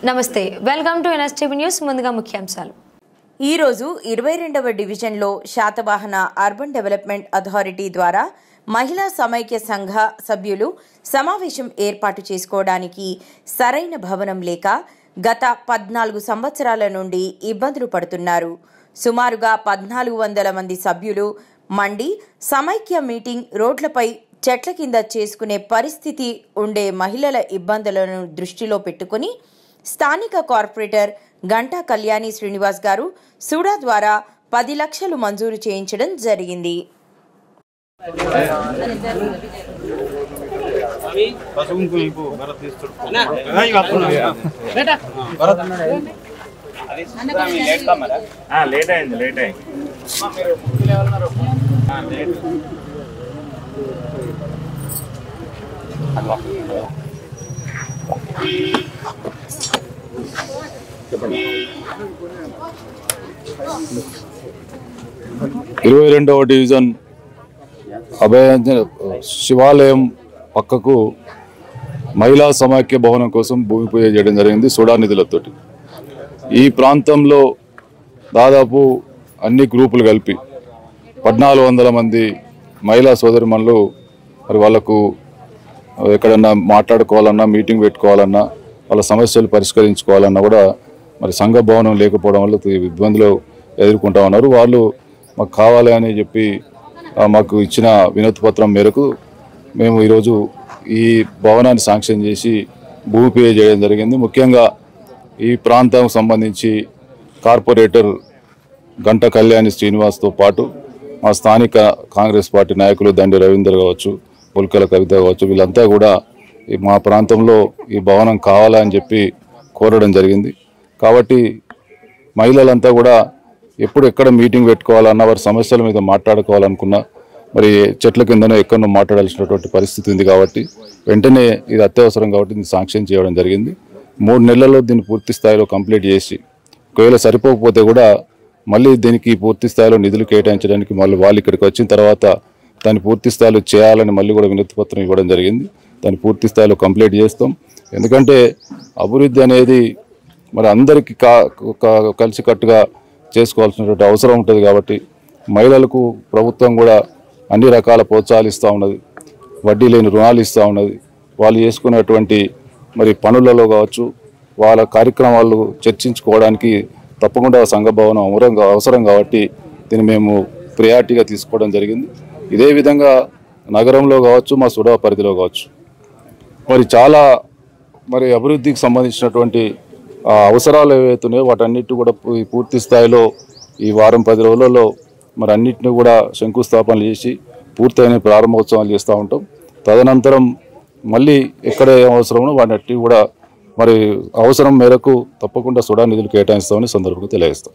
నమస్తే welcome to NSTV news ముందుగా ముఖ్యాంశాలు ఈ రోజు 22వ డివిజన్లో శాతవాహన అర్బన్ డెవలప్మెంట్ అథారిటీ ద్వారా మహిళా సమైక్య సంఘ సభ్యులు సమావేశం ఏర్పాటు చేసుకోవడానికి సరైన భవనం లేక గత 14 సంవత్సరాల నుండి ఇబ్బందులు పడుతున్నారు. సుమారుగా 1400 మంది సభ్యులు మండి సమైక్య మీటింగ్ రోడ్లపై చెట్ల కింద చేసుకునే పరిస్థితి ఉండే మహిళల ఇబ్బందులను దృష్టిలో పెట్టుకుని స్థానిక కార్పొరేటర్ గంటా కళ్యాణి శ్రీనివాస్ గారు సూడా ద్వారా 10 లక్షలు మంజూరు చేయించడం జరిగింది. డివిజన్ శివాలయం పక్కకు మహిళా సమాఖ్య భవనం కోసం భూమి పూజ చేయడం జరిగింది సోడా నిధులతోటి. ఈ ప్రాంతంలో దాదాపు అన్ని గ్రూపులు కలిపి 1400 మంది మహిళా సోదరిమణులు మరి వాళ్ళకు ఎక్కడన్నా మాట్లాడుకోవాలన్నా మీటింగ్ పెట్టుకోవాలన్నా వాళ్ళ సమస్యలు పరిష్కరించుకోవాలన్నా కూడా మరి సంఘ భవనం లేకపోవడం వల్ల ఇబ్బందులు ఎదుర్కొంటా ఉన్నారు. వాళ్ళు మాకు కావాలి అని చెప్పి మాకు ఇచ్చిన వినతి పత్రం మేరకు మేము ఈరోజు ఈ భవనాన్ని శాంక్షన్ చేసి భూమి పూజ చేయడం జరిగింది. ముఖ్యంగా ఈ ప్రాంతం సంబంధించి కార్పొరేటర్ గంటా కళ్యాణి శ్రీనివాస్తో పాటు మా స్థానిక కాంగ్రెస్ పార్టీ నాయకులు దండి రవీందర్ కావచ్చు, పుల్కల కవిత కావచ్చు, వీళ్ళంతా కూడా మా ప్రాంతంలో ఈ భవనం కావాలని చెప్పి కోరడం జరిగింది. కాబట్టి మహిళలంతా కూడా ఎప్పుడు ఎక్కడ మీటింగ్ పెట్టుకోవాలన్నా వారి సమస్యల మీద మాట్లాడుకోవాలనుకున్నా మరి చెట్ల కిందనో ఎక్కడో మాట్లాడాల్సినటువంటి పరిస్థితి ఉంది. కాబట్టి వెంటనే ఇది అత్యవసరం కాబట్టి దీన్ని శాంక్షన్ చేయడం జరిగింది. 3 నెలల్లో దీన్ని పూర్తి స్థాయిలో కంప్లీట్ చేసి ఒకవేళ సరిపోకపోతే కూడా మళ్ళీ దీనికి పూర్తి స్థాయిలో నిధులు కేటాయించడానికి మళ్ళీ వాళ్ళు ఇక్కడికి వచ్చిన తర్వాత దాన్ని పూర్తి స్థాయిలో చేయాలని మళ్ళీ కూడా వినతి పత్రం ఇవ్వడం జరిగింది. దాన్ని పూర్తి స్థాయిలో కంప్లీట్ చేస్తాం. ఎందుకంటే అభివృద్ధి అనేది మరి అందరికీ కలిసికట్టుగా చేసుకోవాల్సినటువంటి అవసరం ఉంటుంది. కాబట్టి మహిళలకు ప్రభుత్వం కూడా అన్ని రకాల ప్రోత్సాహాలు ఇస్తూ ఉన్నది, వడ్డీ లేని రుణాలు ఇస్తూ ఉన్నది. వాళ్ళు చేసుకునేటువంటి మరి పనులలో కావచ్చు వాళ్ళ కార్యక్రమాలు చర్చించుకోవడానికి తప్పకుండా సంఘ భవనం అవసరం కాబట్టి దీన్ని మేము ప్రియారిటీగా తీసుకోవడం జరిగింది. ఇదే విధంగా నగరంలో కావచ్చు మా సుడా పరిధిలో కావచ్చు మరి చాలా మరి అభివృద్ధికి సంబంధించినటువంటి అవసరాలు ఏవైతున్నాయో వాటన్నిటి కూడా పూర్తి స్థాయిలో ఈ వారం 10 రోజులలో మరి అన్నిటిని కూడా శంకుస్థాపనలు చేసి పూర్తయిన ప్రారంభోత్సవాలు చేస్తూ ఉంటాం. తదనంతరం మళ్ళీ ఎక్కడ ఏం అవసరమో వాటి కూడా మరి అవసరం మేరకు తప్పకుండా సుడా నిధులు కేటాయిస్తామని సందర్భంగా తెలియజేస్తాం.